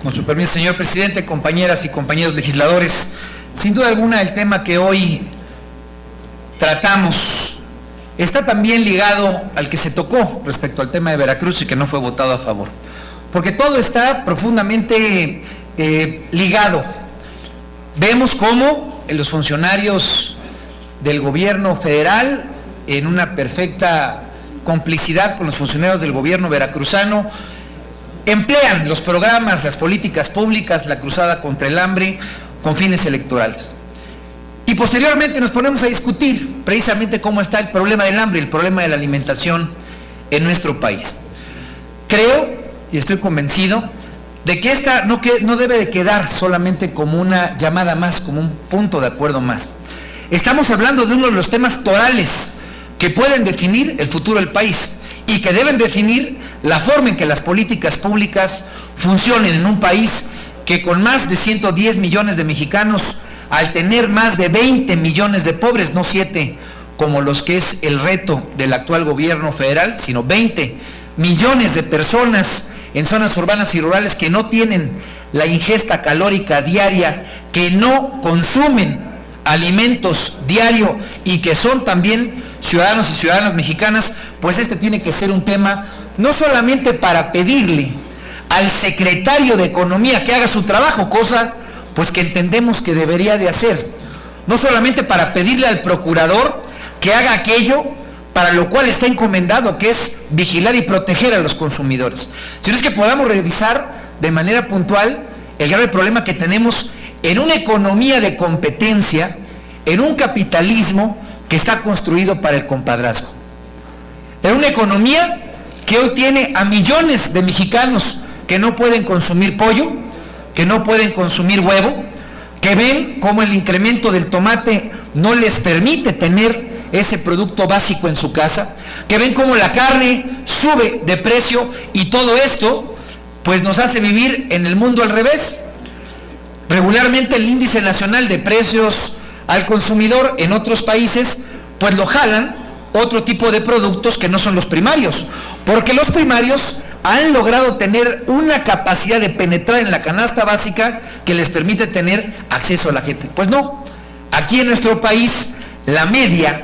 Con su permiso, señor presidente, compañeras y compañeros legisladores, sin duda alguna el tema que hoy tratamos está también ligado al que se tocó respecto al tema de Veracruz y que no fue votado a favor, porque todo está profundamente ligado. Vemos cómo los funcionarios del gobierno federal, en una perfecta complicidad con los funcionarios del gobierno veracruzano, emplean los programas, las políticas públicas, la cruzada contra el hambre, con fines electorales. Y posteriormente nos ponemos a discutir precisamente cómo está el problema del hambre, el problema de la alimentación en nuestro país. Creo, y estoy convencido, de que esta no debe de quedar solamente como una llamada más, como un punto de acuerdo más. Estamos hablando de uno de los temas torales que pueden definir el futuro del país y que deben definir la forma en que las políticas públicas funcionen en un país que con más de 110 millones de mexicanos, al tener más de 20 millones de pobres, no 7 como los que es el reto del actual gobierno federal, sino 20 millones de personas en zonas urbanas y rurales que no tienen la ingesta calórica diaria, que no consumen alimentos diario y que son también ciudadanos y ciudadanas mexicanas, pues este tiene que ser un tema no solamente para pedirle al secretario de Economía que haga su trabajo, cosa pues que entendemos que debería de hacer, no solamente para pedirle al procurador que haga aquello para lo cual está encomendado, que es vigilar y proteger a los consumidores, sino es que podamos revisar de manera puntual el grave problema que tenemos en una economía de competencia, en un capitalismo que está construido para el compadrazgo, en una economía que hoy tiene a millones de mexicanos que no pueden consumir pollo, que no pueden consumir huevo, que ven cómo el incremento del tomate no les permite tener ese producto básico en su casa, que ven cómo la carne sube de precio, y todo esto pues nos hace vivir en el mundo al revés. Regularmente el índice nacional de precios al consumidor en otros países pues lo jalan otro tipo de productos que no son los primarios, porque los primarios han logrado tener una capacidad de penetrar en la canasta básica que les permite tener acceso a la gente. Pues no, aquí en nuestro país la media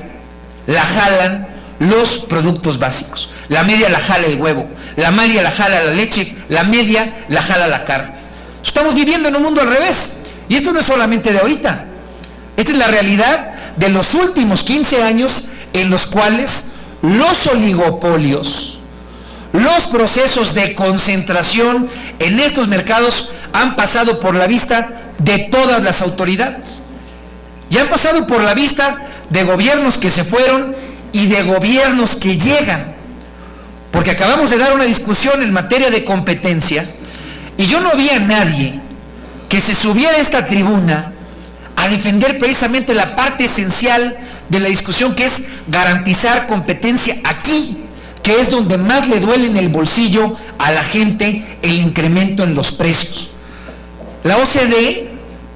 la jalan los productos básicos, la media la jala el huevo, la media la jala la leche, la media la jala la carne. Estamos viviendo en un mundo al revés, y esto no es solamente de ahorita, esta es la realidad de los últimos 15 años en los cuales los oligopolios, los procesos de concentración en estos mercados han pasado por la vista de todas las autoridades. Y han pasado por la vista de gobiernos que se fueron y de gobiernos que llegan. Porque acabamos de dar una discusión en materia de competencia y yo no vi a nadie que se subiera a esta tribuna a defender precisamente la parte esencial de la discusión, que es garantizar competencia aquí, que es donde más le duele en el bolsillo a la gente el incremento en los precios. La OCDE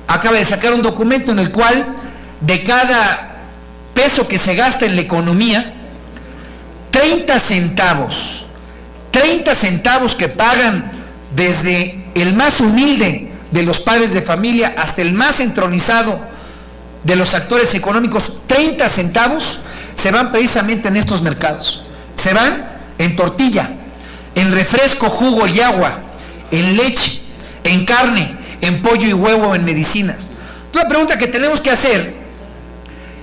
acaba de sacar un documento en el cual de cada peso que se gasta en la economía, 30 centavos que pagan desde el más humilde de los padres de familia hasta el más entronizado de los actores económicos, 30 centavos se van precisamente en estos mercados. Se van en tortilla, en refresco, jugo y agua, en leche, en carne, en pollo y huevo, en medicinas. La pregunta que tenemos que hacer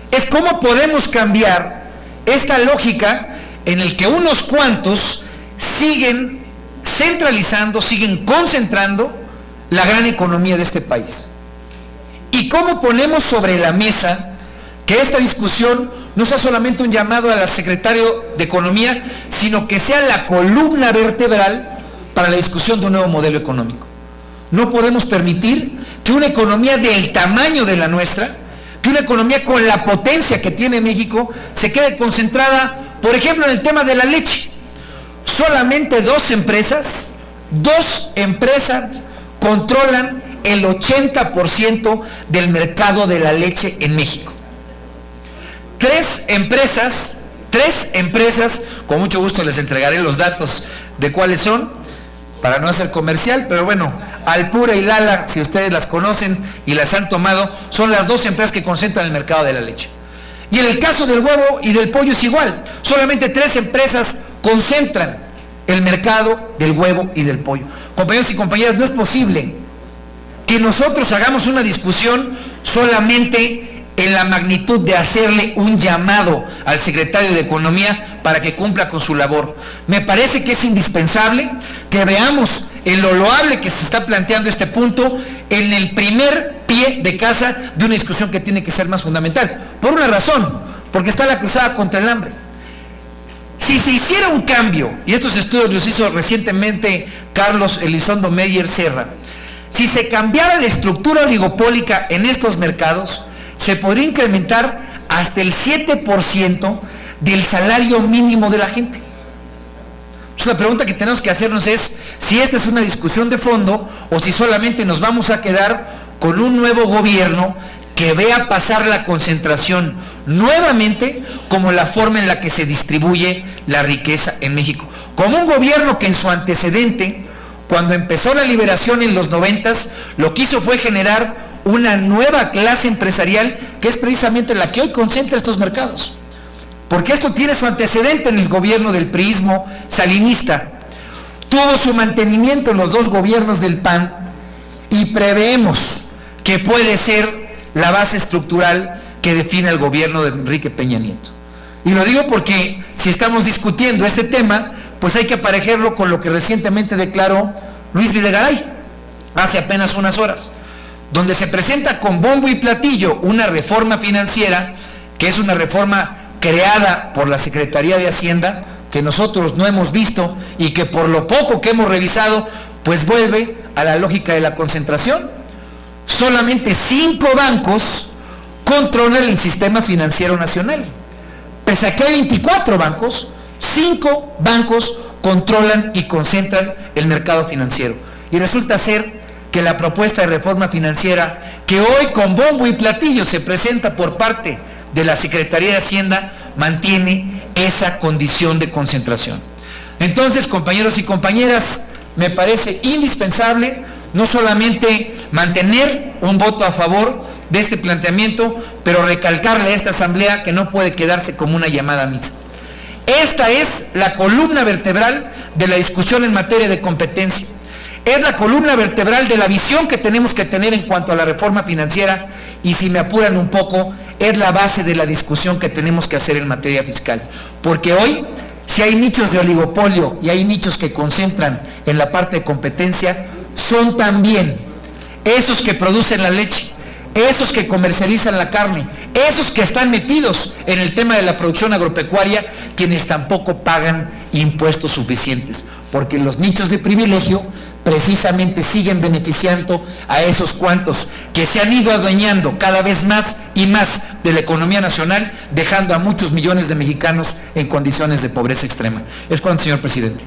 es cómo podemos cambiar esta lógica en el que unos cuantos siguen centralizando, siguen concentrando la gran economía de este país. Y cómo ponemos sobre la mesa que esta discusión no sea solamente un llamado al secretario de Economía, sino que sea la columna vertebral para la discusión de un nuevo modelo económico. No podemos permitir que una economía del tamaño de la nuestra, que una economía con la potencia que tiene México, se quede concentrada, por ejemplo, en el tema de la leche. Solamente dos empresas controlan el 80% del mercado de la leche en México. Tres empresas, con mucho gusto les entregaré los datos de cuáles son, para no hacer comercial, pero bueno, Alpura y Lala, si ustedes las conocen y las han tomado, son las dos empresas que concentran el mercado de la leche. Y en el caso del huevo y del pollo es igual, solamente 3 empresas concentran el mercado del huevo y del pollo. Compañeros y compañeras, no es posible que nosotros hagamos una discusión solamente en la magnitud de hacerle un llamado al secretario de Economía para que cumpla con su labor. Me parece que es indispensable que veamos en lo loable que se está planteando este punto en el primer pie de casa de una discusión que tiene que ser más fundamental. Por una razón, porque está la cruzada contra el hambre. Si se hiciera un cambio, y estos estudios los hizo recientemente Carlos Elizondo Meyer Serra, si se cambiara la estructura oligopólica en estos mercados, se podría incrementar hasta el 7% del salario mínimo de la gente. Entonces, la pregunta que tenemos que hacernos es si esta es una discusión de fondo o si solamente nos vamos a quedar con un nuevo gobierno que vea pasar la concentración nuevamente como la forma en la que se distribuye la riqueza en México. Como un gobierno que en su antecedente, cuando empezó la liberación en los 90s, lo que hizo fue generar una nueva clase empresarial que es precisamente la que hoy concentra estos mercados. Porque esto tiene su antecedente en el gobierno del priismo salinista. Tuvo su mantenimiento en los 2 gobiernos del PAN y preveemos que puede ser la base estructural que define el gobierno de Enrique Peña Nieto. Y lo digo porque si estamos discutiendo este tema, pues hay que aparejarlo con lo que recientemente declaró Luis Videgaray, hace apenas unas horas, donde se presenta con bombo y platillo una reforma financiera, que es una reforma creada por la Secretaría de Hacienda, que nosotros no hemos visto y que por lo poco que hemos revisado, pues vuelve a la lógica de la concentración. Solamente 5 bancos controlan el sistema financiero nacional. Pese a que hay 24 bancos, 5 bancos controlan y concentran el mercado financiero. Y resulta ser que la propuesta de reforma financiera que hoy con bombo y platillo se presenta por parte de la Secretaría de Hacienda mantiene esa condición de concentración. Entonces, compañeros y compañeras, me parece indispensable no solamente mantener un voto a favor de este planteamiento, pero recalcarle a esta asamblea que no puede quedarse como una llamada a misa. Esta es la columna vertebral de la discusión en materia de competencia. Es la columna vertebral de la visión que tenemos que tener en cuanto a la reforma financiera y, si me apuran un poco, es la base de la discusión que tenemos que hacer en materia fiscal. Porque hoy, si hay nichos de oligopolio y hay nichos que concentran en la parte de competencia, son también esos que producen la leche, esos que comercializan la carne, esos que están metidos en el tema de la producción agropecuaria, quienes tampoco pagan impuestos suficientes, porque los nichos de privilegio precisamente siguen beneficiando a esos cuantos que se han ido adueñando cada vez más y más de la economía nacional, dejando a muchos millones de mexicanos en condiciones de pobreza extrema. Es cuanto, señor presidente.